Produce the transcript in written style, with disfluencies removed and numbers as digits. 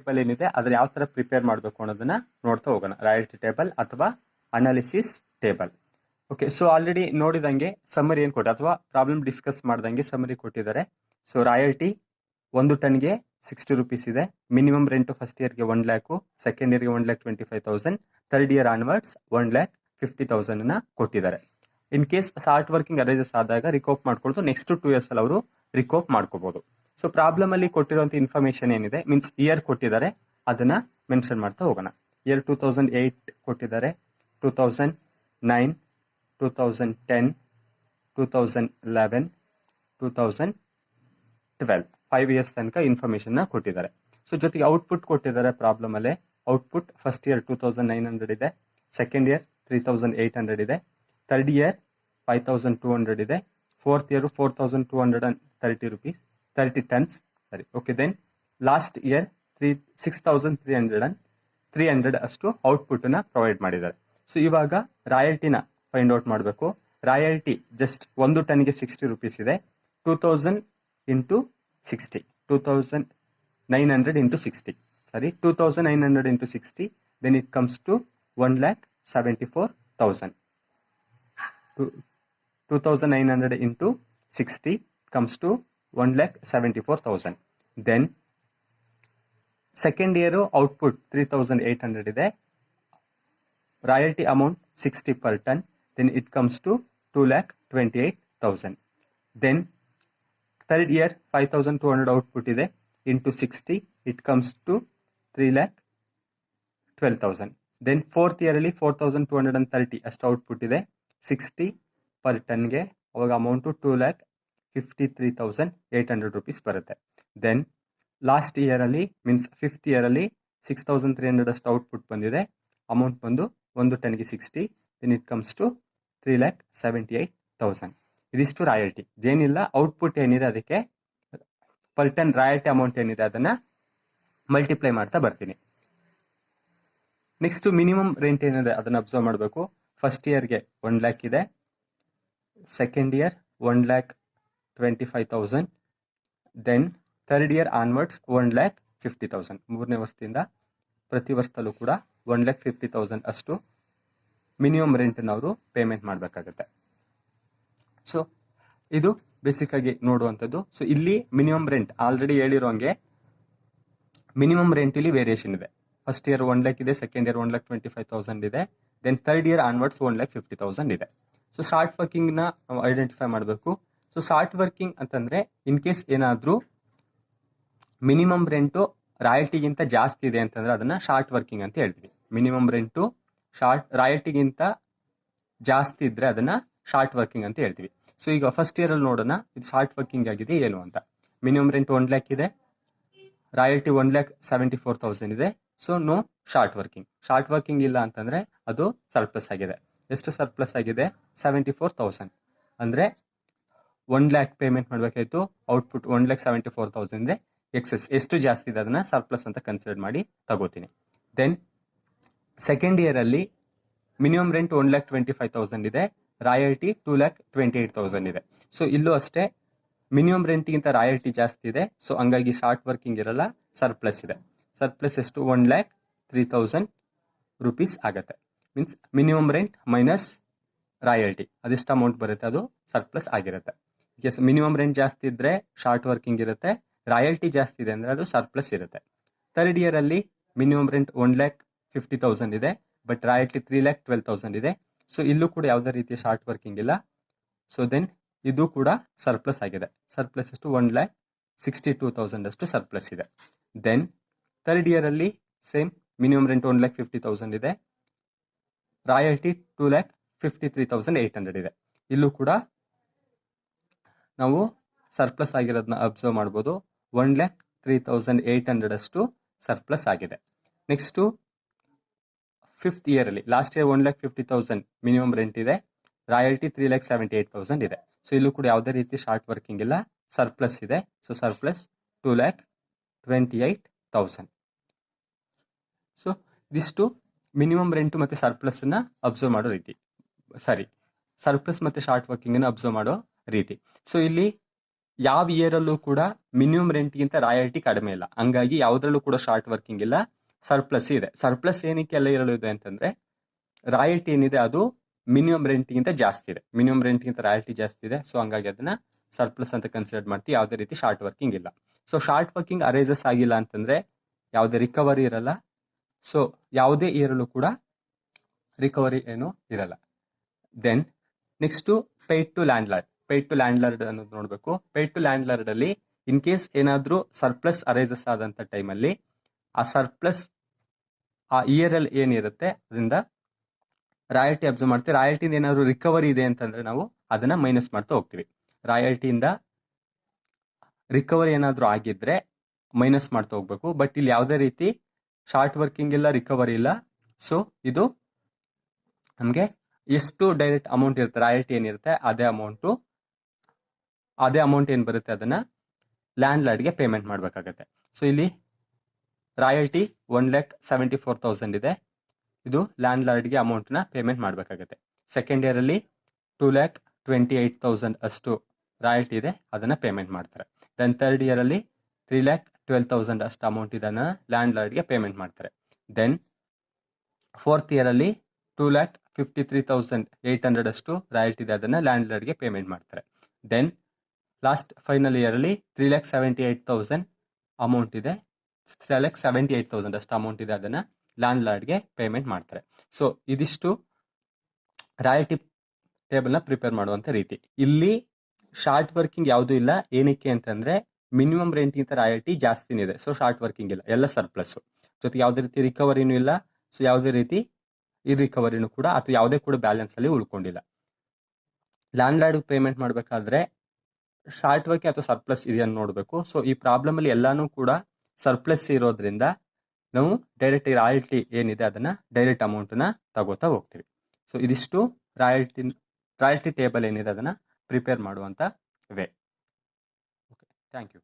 Table ಏನಿದೆ ಅದ್ರ ಯಾವ ತರ ಪ್ರಿಪೇರ್ ಮಾಡಬೇಕು ಅನ್ನೋದನ್ನ ನೋಡ್ತಾ ಹೋಗೋಣ. ರಾಯಲ್ಟಿ ಟೇಬಲ್ ಅಥವಾ analysis table. Okay, so already ನೋಡಿದಂಗೆ ಸಮ್ಮರಿ ಏನು ಕೊಟ್ಟೆ ಅಥವಾ ಪ್ರಾಬ್ಲಮ್ ಡಿಸ್ಕಸ್ ಮಾಡ್ದಂಗೆ ಸಮ್ಮರಿ ಕೊಟ್ಟಿದ್ದಾರೆ. ಸೊ ರಾಯಲ್ಟಿ 1 ಟನ್ಗೆ 60 ರೂಪೀಸ್ ಇದೆ. ಮಿನಿಮಮ್ ರೆಂಟು ಫಸ್ಟ್ ಇಯರ್ಗೆ 1 ಲ್ಯಾಕು, ಸೆಕೆಂಡ್ ಇಯರ್ಗೆ 1,25,000, ಥರ್ಡ್ ಇಯರ್ ಆನ್ವರ್ಡ್ಸ್ 1,50,000 ಕೊಟ್ಟಿದ್ದಾರೆ. ಇನ್ ಕೇಸ್ ಶಾರ್ಟ್ ವರ್ಕಿಂಗ್ ಅರೇಂಜಸ್ ಆದಾಗ ರಿಕೋಪ್ ಮಾಡ್ಕೊಳ್ತು ನೆಕ್ಸ್ಟ್ 2 ಇಯರ್ಸ್ ಅಲ್ಲಿ ಅವರು ರಿಕೋಪ್ ಮಾಡ್ಕೋಬಹುದು. ಸೊ ಪ್ರಾಬ್ಲಮ್ ಅಲ್ಲಿ ಕೊಟ್ಟಿರುವಂತ ಇನ್ಫಾರ್ಮೇಶನ್ ಏನಿದೆ ಮೀನ್ಸ್ ಇಯರ್ ಕೊಟ್ಟಿದ್ದಾರೆ ಅದನ್ನ ಮೆನ್ಷನ್ ಮಾಡ್ತಾ ಹೋಗೋಣ. ಇಯರ್ 2008 ಕೊಟ್ಟಿದ್ದಾರೆ, 2009, 2010, 2011, 2012 5 ಇಯರ್ಸ್ ತನಕ ಇನ್ಫಾರ್ಮೇಶನ್ ಕೊಟ್ಟಿದ್ದಾರೆ. ಸೊ ಜೊತೆಗೆ ಔಟ್ಪುಟ್ ಕೊಟ್ಟಿದ್ದಾರೆ ಪ್ರಾಬ್ಲಮ್ ಅಲ್ಲೇ. ಔಟ್ಪುಟ್ ಫಸ್ಟ್ ಇಯರ್ 2,900 ಇದೆ, ಸೆಕೆಂಡ್ ಇಯರ್ 3,800 ಇದೆ, ಥರ್ಡ್ ಇಯರ್ 5,200 ಇದೆ, ಫೋರ್ತ್ ಇಯರ್ 4,230 ರೂಪೀಸ್ 30 ಟನ್ಸ್ ಸರಿ. ಓಕೆ, ದೆನ್ ಲಾಸ್ಟ್ ಇಯರ್ 6,300 ಅಷ್ಟು ಔಟ್ಪುಟ್ ನ ಪ್ರೊವೈಡ್ ಮಾಡಿದ್ದಾರೆ. ಸೊ ಇವಾಗ ರಾಯಲ್ಟಿನ ಫೈಂಡ್ ಔಟ್ ಮಾಡಬೇಕು. ರಾಯಲ್ಟಿ ಜಸ್ಟ್ 1 ಟನ್ಗೆ 60 ರೂಪೀಸ್ ಇದೆ. 2,000 ಇಂಟು 60, 2,900 ಇಂಟು 60 ಸರಿ, 2,900 into 60, then it comes to 1,74,000. 2,900 into 60 comes to 1,74,000. Then second year output 3,800 ಇದೆ. Royalty amount 60 per ton. Then it comes to 2,28,000. Then third year 5,200 output ಇದೆ into 60 it comes to 3,12,000. Then fourth year ಅಲ್ಲಿ 4,230 ಅಷ್ಟು output ಇದೆ. 60 per ಟನ್ಗೆ ಅವಾಗ amount 2,53,800 rupees ಬರುತ್ತೆ. Then last year ಅಲ್ಲಿ means fifth year ಅಲ್ಲಿ 6,300 ಅಷ್ಟು ಔಟ್ಪುಟ್ ಬಂದಿದೆ. ಅಮೌಂಟ್ ಬಂದು 1 ಟನ್ಗೆ 60, ದೆನ್ ಇಟ್ ಕಮ್ಸ್ ಟು 3,78,000. ಇದಿಷ್ಟು ರಾಯಲ್ಟಿ. ಏನಿಲ್ಲ ಔಟ್ಪುಟ್ ಏನಿದೆ ಅದಕ್ಕೆ ಪರ್ ಟನ್ ರಾಯಲ್ಟಿ ಅಮೌಂಟ್ ಏನಿದೆ ಅದನ್ನ ಮಲ್ಟಿಪ್ಲೈ ಮಾಡ್ತಾ ಬರ್ತೀನಿ. ನೆಕ್ಸ್ಟ್ ಮಿನಿಮಮ್ ರೆಂಟ್ ಏನಿದೆ ಅದನ್ನ ಅಬ್ಸರ್ವ್ ಮಾಡಬೇಕು. ಫಸ್ಟ್ ಇಯರ್ಗೆ 1 ಲ್ಯಾಕ್ ಇದೆ, second year 1,25,000, then third year onwards 1,50,000. ಮೂರನೇ ವರ್ಷದಿಂದ ಪ್ರತಿ ವರ್ಷದಲ್ಲೂ ಕೂಡ 1,50,000 ಅಷ್ಟು ಮಿನಿಮಮ್ ರೆಂಟ್ನ ಅವರು ಪೇಮೆಂಟ್ ಮಾಡಬೇಕಾಗುತ್ತೆ. ಸೊ ಇದು ಬೇಸಿಕ್ ಆಗಿ ನೋಡುವಂಥದ್ದು. ಸೊ ಇಲ್ಲಿ ಮಿನಿಮಮ್ ರೆಂಟ್ ಆಲ್ರೆಡಿ ಹೇಳಿರೋಂಗೆ ಮಿನಿಮಮ್ ರೆಂಟ್ ಇಲ್ಲಿ ವೇರಿಯೇಷನ್ ಇದೆ. ಫಸ್ಟ್ ಇಯರ್ 1 ಲ್ಯಾಕ್ ಇದೆ, ಸೆಕೆಂಡ್ ಇಯರ್ 1,25,000 ಇದೆ, ದೆನ್ ಥರ್ಡ್ ಇಯರ್ ಆನ್ವರ್ಡ್ಸ್ 1,50,000 ಇದೆ. ಸೊ ಶಾರ್ಟ್ ವರ್ಕಿಂಗ್ ನ ನಾವು ಐಡೆಂಟಿಫೈ ಮಾಡಬೇಕು. ಸೊ ಶಾರ್ಟ್ ವರ್ಕಿಂಗ್ ಅಂತಂದ್ರೆ ಇನ್ ಕೇಸ್ ಏನಾದ್ರೂ ಮಿನಿಮಮ್ ರೆಂಟು ರಾಯಲ್ಟಿಗಿಂತ ಜಾಸ್ತಿ ಇದೆ ಅಂತಂದ್ರೆ ಅದನ್ನ ಶಾರ್ಟ್ ವರ್ಕಿಂಗ್ ಅಂತ ಹೇಳ್ತೀವಿ. ಮಿನಿಮಮ್ ರೆಂಟು ರಾಯಲ್ಟಿಗಿಂತ ಜಾಸ್ತಿ ಇದ್ರೆ ಅದನ್ನ ಶಾರ್ಟ್ ವರ್ಕಿಂಗ್ ಅಂತ ಹೇಳ್ತೀವಿ. ಸೊ ಈಗ ಫಸ್ಟ್ ಇಯರ್ ಅಲ್ಲಿ ನೋಡೋಣ ಇದು ಶಾರ್ಟ್ ವರ್ಕಿಂಗ್ ಆಗಿದೆ ಏನು ಅಂತ. ಮಿನಿಮಮ್ ರೆಂಟ್ 1 ಲ್ಯಾಕ್ ಇದೆ, ರಾಯಲ್ಟಿ 1,74,000 ಇದೆ. So no short working. Short working ಇಲ್ಲ ಅಂತಂದ್ರೆ ಅದು ಸರ್ಪ್ಲಸ್ ಆಗಿದೆ. ಎಷ್ಟು ಸರ್ಪ್ಲಸ್ ಆಗಿದೆ? 74,000. ಅಂದ್ರೆ 1 ಲ್ಯಾಕ್ ಪೇಮೆಂಟ್ ಮಾಡ್ಬೇಕಾಯ್ತು, ಔಟ್ಪುಟ್ 1,74,000 ಇದೆ. ಎಕ್ಸೆಸ್ ಎಷ್ಟು ಜಾಸ್ತಿ ಇದೆ ಅದನ್ನ ಸರ್ಪ್ಲಸ್ ಅಂತ ಕನ್ಸಿಡರ್ ಮಾಡಿ ತಗೋತೀನಿ. ದೆನ್ ಸೆಕೆಂಡ್ ಇಯರ್ ಅಲ್ಲಿ ಮಿನಿಮಮ್ ರೆಂಟ್ 1,25,000 ಇದೆ, ರಾಯಲ್ಟಿ 2,28,000 ಇದೆ. ಸೊ ಇಲ್ಲೂ ಅಷ್ಟೇ ಮಿನಿಮಮ್ ರೆಂಟ್ಗಿಂತ ರಾಯಲ್ಟಿ ಜಾಸ್ತಿ ಇದೆ. ಸೊ ಹಂಗಾಗಿ ಶಾರ್ಟ್ ವರ್ಕಿಂಗ್ ಇರಲ್ಲ, ಸರ್ಪ್ಲಸ್ ಇದೆ. ಸರ್ಪ್ಲಸ್ ಎಷ್ಟು? 1,03,000 ರೂಪೀಸ್ ಆಗತ್ತೆ. Means minimum rent minus royalty ಅದೆಷ್ಟು ಅಮೌಂಟ್ ಬರುತ್ತೆ ಅದು ಸರ್ಪ್ಲಸ್ ಆಗಿರುತ್ತೆ. ಎಸ್, ಮಿನಿಮಮ್ ರೆಂಟ್ ಜಾಸ್ತಿ ಇದ್ರೆ ಶಾರ್ಟ್ ವರ್ಕಿಂಗ್ ಇರುತ್ತೆ, ರಾಯಲ್ಟಿ ಜಾಸ್ತಿ ಇದೆ ಅಂದ್ರೆ ಅದು ಸರ್ಪ್ಲಸ್ ಇರುತ್ತೆ. ಥರ್ಡ್ ಇಯರ್ ಅಲ್ಲಿ ಮಿನಿಮಮ್ ರೆಂಟ್ 1,50,000 ಇದೆ, ಬಟ್ ರಾಯಲ್ಟಿ 3,12,000 ಇದೆ. ಸೊ ಇಲ್ಲೂ ಕೂಡ ಯಾವುದೇ ರೀತಿಯ ಶಾರ್ಟ್ ವರ್ಕಿಂಗ್ ಇಲ್ಲ. ಸೊ ದೆನ್ ಇದು ಕೂಡ ಸರ್ಪ್ಲಸ್ ಆಗಿದೆ. ಸರ್ಪ್ಲಸ್ ಎಷ್ಟು? 1,62,000 ಅಷ್ಟು ಸರ್ಪ್ಲಸ್ ಇದೆ. ದೆನ್ ಥರ್ಡ್ ಇಯರ್ ಅಲ್ಲಿ ಸೇಮ್ ಮಿನಿಮಮ್ ರೆಂಟ್ 1,50,000 ಇದೆ, ರಾಯಲ್ಟಿ 2,53,800 ಇದೆ. ಇಲ್ಲೂ ಕೂಡ ನಾವು ಸರ್ಪ್ಲಸ್ ಆಗಿರೋದನ್ನ ಅಬ್ಸರ್ವ್ ಮಾಡ್ಬೋದು. 1,03,800 ಅಷ್ಟು ಸರ್ಪ್ಲಸ್ ಆಗಿದೆ. ನೆಕ್ಸ್ಟ್ ಫಿಫ್ತ್ ಇಯರ್ ಅಲ್ಲಿ ಲಾಸ್ಟ್ ಇಯರ್ 1,50,000 ಮಿನಿಮಮ್ ರೆಂಟ್ ಇದೆ, ರಾಯಲ್ಟಿ 3,78,000 ಇದೆ. ಸೊ ಇಲ್ಲೂ ಕೂಡ ಯಾವುದೇ ರೀತಿ ಶಾರ್ಟ್ ವರ್ಕಿಂಗ್ ಇಲ್ಲ, ಸರ್ಪ್ಲಸ್ ಇದೆ. So surplus 2,28,000. ಸೊ ಇದಿಷ್ಟು ಮಿನಿಮಮ್ ರೆಂಟ್ ಮತ್ತೆ ಸರ್ಪ್ಲಸ್ ಅನ್ನ ಅಬ್ಸರ್ವ್ ಮಾಡೋ ರೀತಿ. ಸರ್ಪ್ಲಸ್ ಮತ್ತೆ ಶಾರ್ಟ್ ವರ್ಕಿಂಗ್ ಅನ್ನ ಅಬ್ಸರ್ವ್ ಮಾಡೋ ರೀತಿ. ಸೊ ಇಲ್ಲಿ ಯಾವ ಇಯರ್ ಅಲ್ಲೂ ಕೂಡ ಮಿನಿಮಮ್ ರೆಂಟ್ಗಿಂತ ರಾಯಲ್ಟಿ ಕಡಿಮೆ ಇಲ್ಲ. ಹಂಗಾಗಿ ಯಾವ್ದ್ರಲ್ಲೂ ಕೂಡ ಶಾರ್ಟ್ ವರ್ಕಿಂಗ್ ಇಲ್ಲ, ಸರ್ಪ್ಲಸ್ ಇದೆ. ಸರ್ಪ್ಲಸ್ ಏನಕ್ಕೆ ಎಲ್ಲ ಇರಲು ಇದೆ ಅಂತಂದ್ರೆ ರಾಯಲ್ಟಿ ಏನಿದೆ ಅದು ಮಿನಿಮಮ್ ರೆಂಟ್ಗಿಂತ ಜಾಸ್ತಿ ಇದೆ, ಮಿನಿಮಮ್ ರೆಂಟ್ಗಿಂತ ರಾಯಲ್ಟಿ ಜಾಸ್ತಿ ಇದೆ. ಸೊ ಹಂಗಾಗಿ ಅದನ್ನ ಸರ್ಪ್ಲಸ್ ಅಂತ ಕನ್ಸಿಡರ್ ಮಾಡ್ತೀವಿ. ಯಾವುದೇ ರೀತಿ ಶಾರ್ಟ್ ವರ್ಕಿಂಗ್ ಇಲ್ಲ. ಸೊ ಶಾರ್ಟ್ ವರ್ಕಿಂಗ್ ಅರೇಸಸ್ ಆಗಿಲ್ಲ ಅಂತಂದ್ರೆ ಯಾವುದೇ ರಿಕವರಿ ಇರಲ್ಲ. ಸೊ ಯಾವುದೇ ಇಯರಲ್ಲೂ ಕೂಡ ರಿಕವರಿ ಏನು ಇರಲ್ಲ. Then next paid to landlord. Paid to landlord ಅನ್ನೋದು ನೋಡಬೇಕು. ಪೇಯ್ಡ್ ಟು ಲ್ಯಾಂಡ್ ಲಾರ್ಡ್ ಅಲ್ಲಿ ಇನ್ ಕೇಸ್ ಏನಾದರೂ ಸರ್ಪ್ಲಸ್ ಅರೈಸಸ್ ಆದಂಥ ಟೈಮಲ್ಲಿ ಆ ಸರ್ಪ್ಲಸ್ ಆ ಇಯರ್ ಅಲ್ಲಿ ಏನಿರುತ್ತೆ ಅದರಿಂದ ರಾಯಲ್ಟಿ ಅಬ್ಸರ್ವ್ ಮಾಡ್ತೀವಿ. ರಾಯಲ್ಟಿಯಿಂದ ಏನಾದರೂ ರಿಕವರಿ ಇದೆ ಅಂತಂದ್ರೆ ನಾವು ಅದನ್ನ ಮೈನಸ್ ಮಾಡ್ತಾ ಹೋಗ್ತೀವಿ. ರಾಯಲ್ಟಿಯಿಂದ ರಿಕವರಿ ಏನಾದರೂ ಆಗಿದ್ರೆ ಮೈನಸ್ ಮಾಡ್ತಾ ಹೋಗ್ಬೇಕು. ಬಟ್ ಇಲ್ಲಿ ಯಾವುದೇ ರೀತಿ ಶಾರ್ಟ್ ವರ್ಕಿಂಗ್ ಇಲ್ಲ, ರಿಕವರಿ ಇಲ್ಲ. ಸೊ ಇದು ನಮಗೆ ಎಷ್ಟು ಡೈರೆಕ್ಟ್ ಅಮೌಂಟ್ ಇರುತ್ತೆ, ರಾಯಲ್ಟಿ ಏನಿರುತ್ತೆ ಅದೇ ಅಮೌಂಟ್ ಏನು ಬರುತ್ತೆ ಅದನ್ನ ಲ್ಯಾಂಡ್ ಲಾರ್ಡ್ಗೆ ಪೇಮೆಂಟ್ ಮಾಡಬೇಕಾಗತ್ತೆ. ಸೊ ಇಲ್ಲಿ ರಾಯಲ್ಟಿ 1,74,000 ಇದೆ. ಇದು ಲ್ಯಾಂಡ್ ಲಾರ್ಡ್ಗೆ ಅಮೌಂಟ್ನ ಪೇಮೆಂಟ್ ಮಾಡಬೇಕಾಗತ್ತೆ. ಸೆಕೆಂಡ್ ಇಯರ್ ಅಲ್ಲಿ 2,28,000 ಅಷ್ಟು ರಾಯಲ್ಟಿ ಇದೆ, ಅದನ್ನ ಪೇಮೆಂಟ್ ಮಾಡ್ತಾರೆ. ದೆನ್ ಥರ್ಡ್ ಇಯರ್ ಅಲ್ಲಿ 3,12,000 ಅಷ್ಟು ಅಮೌಂಟ್ ಇದನ್ನ ಲ್ಯಾಂಡ್ ಲಾರ್ಡ್ಗೆ ಪೇಮೆಂಟ್ ಮಾಡ್ತಾರೆ. ದೆನ್ ಫೋರ್ತ್ ಇಯರ್ ಅಲ್ಲಿ 2,53,800 ಅಷ್ಟು ರಾಯಲ್ಟಿ ಇದೆ, ಅದನ್ನ ಲ್ಯಾಂಡ್ ಲಾರ್ಡ್ಗೆ ಪೇಮೆಂಟ್ ಮಾಡ್ತಾರೆ. ದೆನ್ ಲಾಸ್ಟ್ ಫೈನಲ್ ಇಯರ್ ಅಲ್ಲಿ 3,78,000 ಅಮೌಂಟ್ ಇದೆ, 3,78,000 ಅಷ್ಟು ಅಮೌಂಟ್ ಇದೆ, ಅದನ್ನ ಲ್ಯಾಂಡ್ ಲಾರ್ಡ್ಗೆ ಪೇಮೆಂಟ್ ಮಾಡ್ತಾರೆ. ಸೊ ಇದಿಷ್ಟು ರಾಯಲ್ಟಿ ಟೇಬಲ್ನ ಪ್ರಿಪೇರ್ ಮಾಡುವಂಥ ರೀತಿ. ಇಲ್ಲಿ ಶಾರ್ಟ್ ವರ್ಕಿಂಗ್ ಯಾವುದೂ ಇಲ್ಲ. ಏನಕ್ಕೆ ಅಂತಂದ್ರೆ ಮಿನಿಮಮ್ ರೆಂಟ್ಗಿಂತ ರಾಯಲ್ಟಿ ಜಾಸ್ತಿನೇ ಇದೆ. ಸೊ ಶಾರ್ಟ್ ವರ್ಕಿಂಗ್ ಇಲ್ಲ, ಎಲ್ಲ ಸರ್ಪ್ಲಸ್. ಜೊತೆಗೆ ಯಾವುದೇ ರೀತಿ ರಿಕವರಿನೂ ಇಲ್ಲ. ಸೊ ಯಾವುದೇ ರೀತಿ ಈ ರಿಕವರಿನೂ ಕೂಡ ಅಥವಾ ಯಾವುದೇ ಕೂಡ ಬ್ಯಾಲೆನ್ಸ್ ಅಲ್ಲಿ ಉಳ್ಕೊಂಡಿಲ್ಲ. ಲ್ಯಾಂಡ್ ಲಾರ್ಡ್ ಪೇಮೆಂಟ್ ಮಾಡಬೇಕಾದ್ರೆ ಶಾರ್ಟ್ ವರ್ಕಿಂಗ್ ಅಥವಾ ಸರ್ಪ್ಲಸ್ ಇದೆಯನ್ನು ನೋಡಬೇಕು. ಸೊ ಈ ಪ್ರಾಬ್ಲಮ್ ಅಲ್ಲಿ ಎಲ್ಲಾನು ಕೂಡ ಸರ್ಪ್ಲಸ್ ಇರೋದ್ರಿಂದ ನಾವು ಡೈರೆಕ್ಟ್ ರಾಯಲ್ಟಿ ಏನಿದೆ ಅದನ್ನ ಡೈರೆಕ್ಟ್ ಅಮೌಂಟ್ನ ತಗೋತಾ ಹೋಗ್ತೀವಿ. ಸೊ ಇದಿಷ್ಟು ರಾಯಲ್ಟಿ ಟೇಬಲ್ ಏನಿದೆ ಅದನ್ನ ಪ್ರಿಪೇರ್ ಮಾಡುವಂತ ವೇ. Okay, thank you.